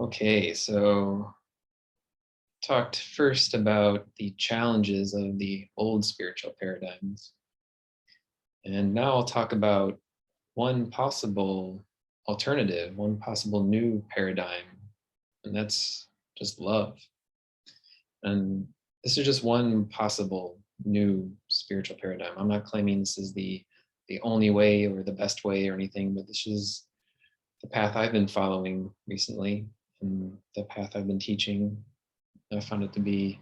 Okay, so talked first about the challenges of the old spiritual paradigms. And now I'll talk about one possible alternative, one possible new paradigm, and that's just love. And this is just one possible new spiritual paradigm. I'm not claiming this is the only way or the best way or anything, but this is the path I've been following recently and the path I've been teaching. I found it to be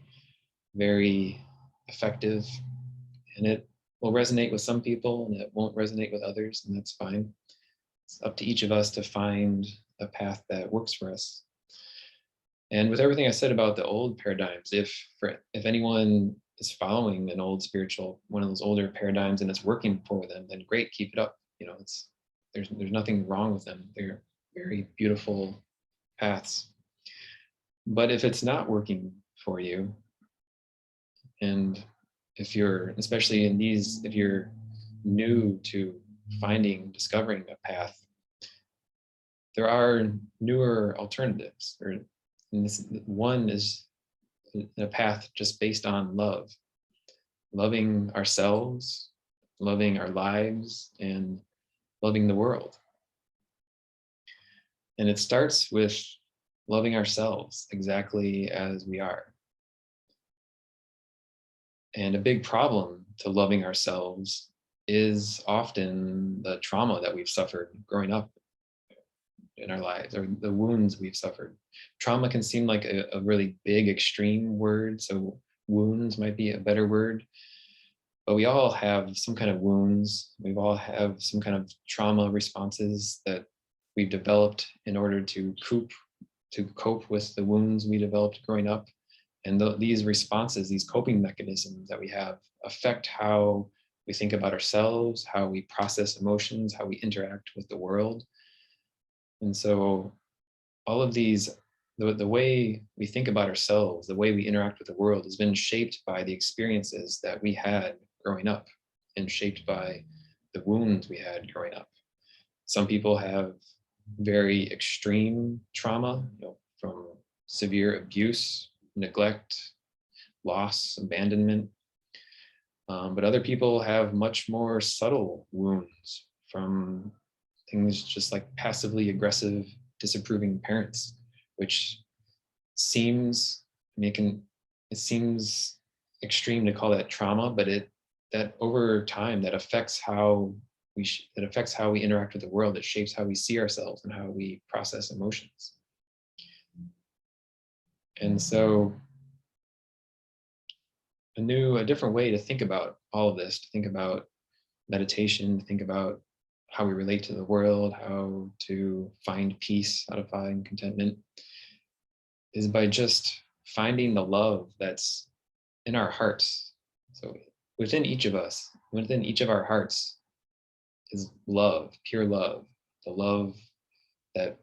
very effective, and it will resonate with some people and it won't resonate with others, and that's fine. It's up to each of us to find a path that works for us. And with everything I said about the old paradigms, if anyone is following an old spiritual, one of those older paradigms, and it's working for them, then great, keep it up. It's there's nothing wrong with them. They're very beautiful paths. But if it's not working for you, and if you're, especially in these, if you're new to discovering a path, there are newer alternatives. And this one is a path just based on love, loving ourselves, loving our lives, and loving the world. And it starts with loving ourselves exactly as we are. And a big problem to loving ourselves is often the trauma that we've suffered growing up in our lives, or the wounds we've suffered. Trauma can seem like a really big, extreme word. So wounds might be a better word. But we all have some kind of wounds. We all have some kind of trauma responses that we've developed in order to cope with the wounds we developed growing up. And these responses, these coping mechanisms that we have, affect how we think about ourselves, how we process emotions, how we interact with the world. And so all of these, the way we think about ourselves, the way we interact with the world has been shaped by the experiences that we had growing up and shaped by the wounds we had growing up. Some people have very extreme trauma, from severe abuse, neglect, loss, abandonment. But other people have much more subtle wounds from things just like passively aggressive, disapproving parents, which seems, it seems extreme to call that trauma, but that over time, that affects how we interact with the world. It shapes how we see ourselves and how we process emotions. And so a different way to think about all of this, to think about meditation, to think about how we relate to the world, how to find peace, how to find contentment, is by just finding the love that's in our hearts. So within each of us, within each of our hearts is love, pure love, the love that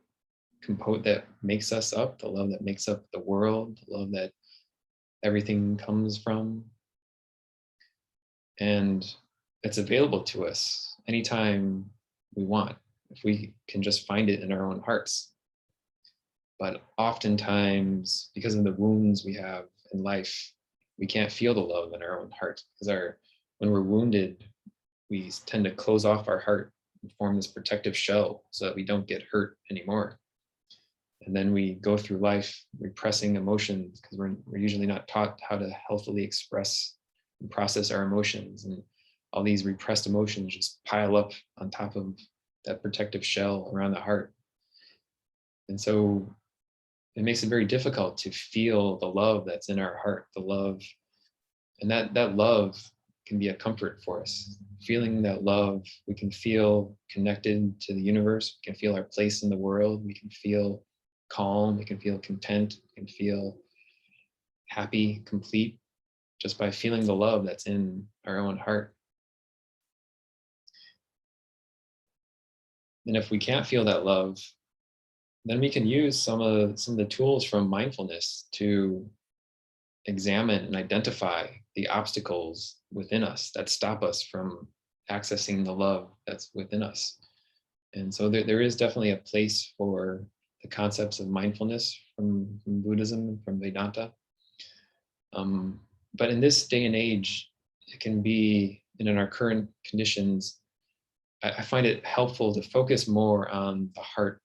that makes us up, the love that makes up the world, the love that everything comes from. And it's available to us anytime we want, if we can just find it in our own hearts. But oftentimes, because of the wounds we have in life, we can't feel the love in our own heart, because when we're wounded, we tend to close off our heart and form this protective shell so that we don't get hurt anymore. And then we go through life repressing emotions because we're usually not taught how to healthily express and process our emotions. And all these repressed emotions just pile up on top of that protective shell around the heart. And so it makes it very difficult to feel the love that's in our heart, the love. And that love can be a comfort for us. Feeling that love, we can feel connected to the universe. We can feel our place in the world. We can feel calm. We can feel content. We can feel happy, complete, just by feeling the love that's in our own heart. And if we can't feel that love, then we can use some of the tools from mindfulness to examine and identify the obstacles within us that stop us from accessing the love that's within us. And so there is definitely a place for the concepts of mindfulness from Buddhism and from Vedanta. But in this day and age, it can be, and in our current conditions, I find it helpful to focus more on the heart,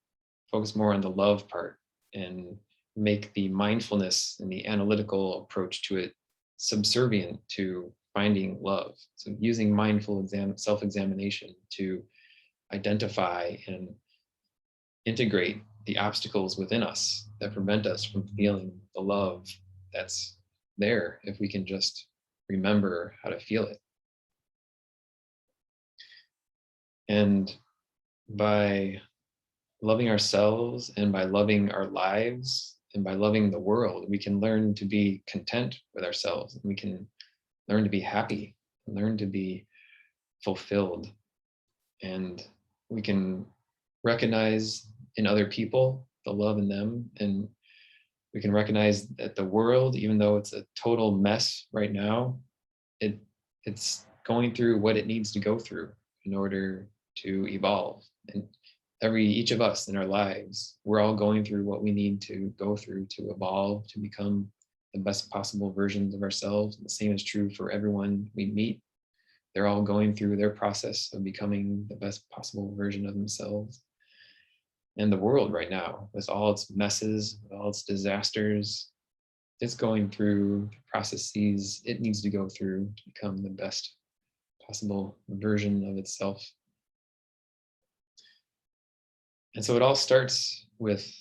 focus more on the love part, and make the mindfulness and the analytical approach to it subservient to finding love. So using mindful self-examination to identify and integrate the obstacles within us that prevent us from feeling the love that's there if we can just remember how to feel it. And by loving ourselves and by loving our lives and by loving the world, we can learn to be content with ourselves, and we can learn to be happy, learn to be fulfilled. And we can recognize in other people the love in them, and we can recognize that the world, even though it's a total mess right now, it's going through what it needs to go through in order to evolve. And each of us in our lives, we're all going through what we need to go through to evolve, to become the best possible versions of ourselves. And the same is true for everyone we meet. They're all going through their process of becoming the best possible version of themselves. And the world right now, with all its messes, with all its disasters, it's going through the processes it needs to go through to become the best possible version of itself. And so it all starts with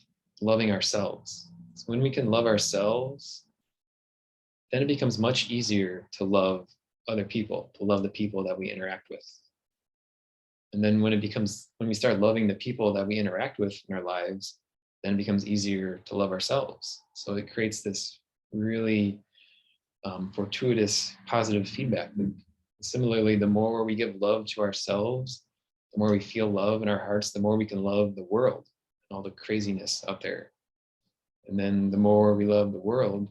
loving ourselves. So when we can love ourselves, then it becomes much easier to love other people, to love the people that we interact with. And then when we start loving the people that we interact with in our lives, then it becomes easier to love ourselves. So it creates this really fortuitous positive feedback loop. Similarly, the more we give love to ourselves, the more we feel love in our hearts, the more we can love the world and all the craziness out there. And then the more we love the world,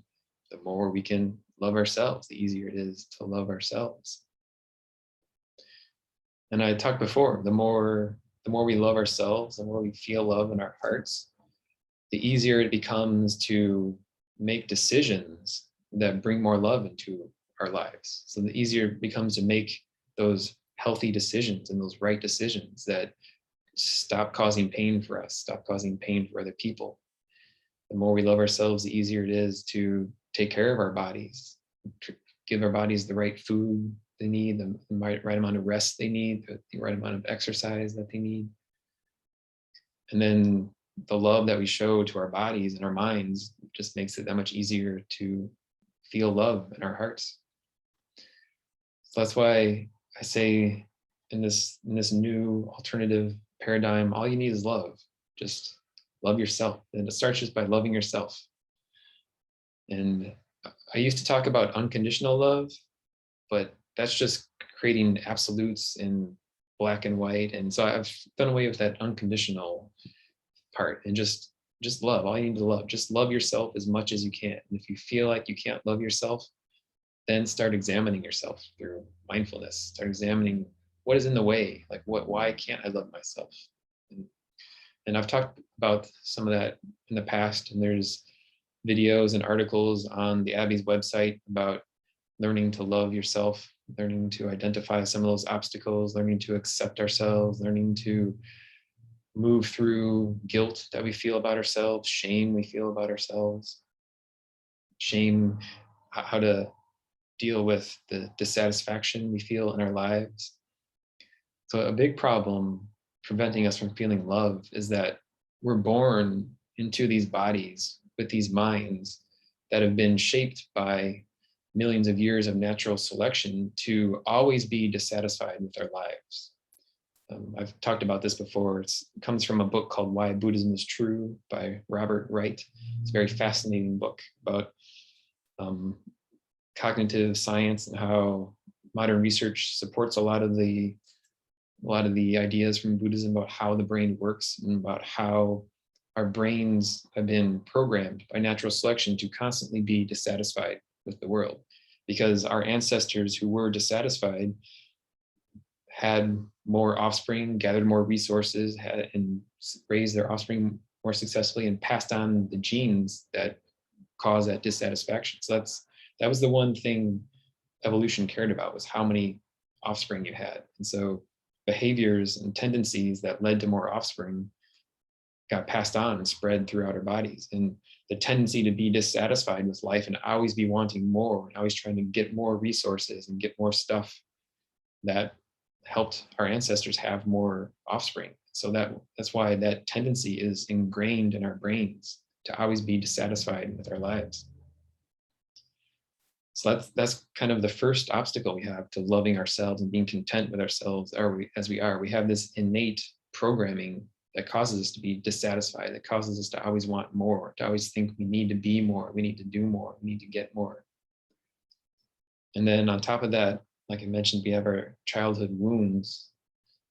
the more we can love ourselves, the easier it is to love ourselves. And I talked before, the more we love ourselves, the more we feel love in our hearts, the easier it becomes to make decisions that bring more love into our lives. So the easier it becomes to make those healthy decisions and those right decisions that stop causing pain for us, stop causing pain for other people. The more we love ourselves, the easier it is to take care of our bodies, to give our bodies the right food they need, the right amount of rest they need, the right amount of exercise that they need. And then the love that we show to our bodies and our minds just makes it that much easier to feel love in our hearts. So that's why I say in this new alternative paradigm, all you need is love. Just love yourself. And it starts just by loving yourself. And I used to talk about unconditional love, but that's just creating absolutes in black and white. And so I've done away with that unconditional part and just love. All you need to love. Just love yourself as much as you can. And if you feel like you can't love yourself, then start examining yourself through mindfulness. Start examining what is in the way. Like why can't I love myself? And I've talked about some of that in the past, and there's videos and articles on the Abbey's website about learning to love yourself, learning to identify some of those obstacles, learning to accept ourselves, learning to move through guilt that we feel about ourselves, shame we feel about ourselves, shame, how to deal with the dissatisfaction we feel in our lives. So a big problem preventing us from feeling love is that we're born into these bodies with these minds that have been shaped by millions of years of natural selection to always be dissatisfied with our lives. I've talked about this before. It comes from a book called Why Buddhism is True by Robert Wright. It's a very fascinating book about cognitive science and how modern research supports a lot of the ideas from Buddhism about how the brain works and about how our brains have been programmed by natural selection to constantly be dissatisfied with the world, because our ancestors who were dissatisfied had more offspring, gathered more resources, and raised their offspring more successfully and passed on the genes that cause that dissatisfaction. So that was the one thing evolution cared about, was how many offspring you had. And so behaviors and tendencies that led to more offspring got passed on and spread throughout our bodies. And the tendency to be dissatisfied with life and always be wanting more and always trying to get more resources and get more stuff, that helped our ancestors have more offspring. So that's why that tendency is ingrained in our brains, to always be dissatisfied with our lives. So that's kind of the first obstacle we have to loving ourselves and being content with ourselves as we are. We have this innate programming that causes us to be dissatisfied, that causes us to always want more, to always think we need to be more, we need to do more, we need to get more. And then on top of that, like I mentioned, we have our childhood wounds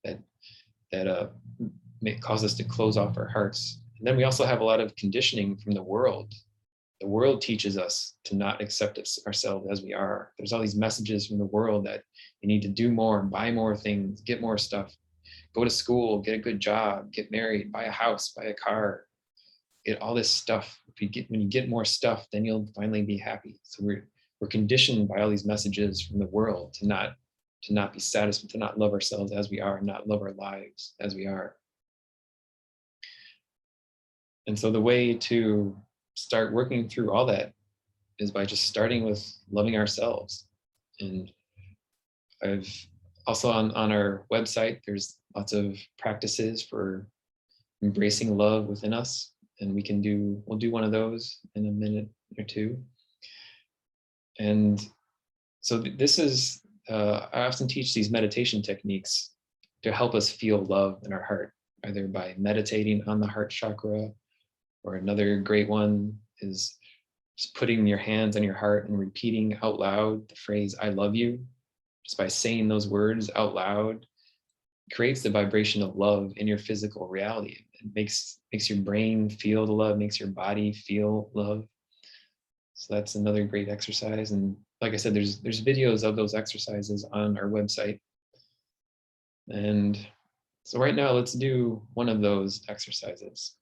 that may cause us to close off our hearts. And then we also have a lot of conditioning from the world. The world teaches us to not accept ourselves as we are. There's all these messages from the world that you need to do more, buy more things, get more stuff, go to school, get a good job, get married, buy a house, buy a car, get all this stuff. When you get more stuff, then you'll finally be happy. So we're conditioned by all these messages from the world to not be satisfied, to not love ourselves as we are, not love our lives as we are. And so the way to start working through all that is by just starting with loving ourselves. And I've also on our website, there's lots of practices for embracing love within us. And we'll do one of those in a minute or two. And so this is, I often teach these meditation techniques to help us feel love in our heart, either by meditating on the heart chakra, or another great one is just putting your hands on your heart and repeating out loud the phrase, I love you. Just by saying those words out loud, creates the vibration of love in your physical reality. It makes your brain feel the love, makes your body feel love. So that's another great exercise. And like I said, there's videos of those exercises on our website. And so right now, let's do one of those exercises.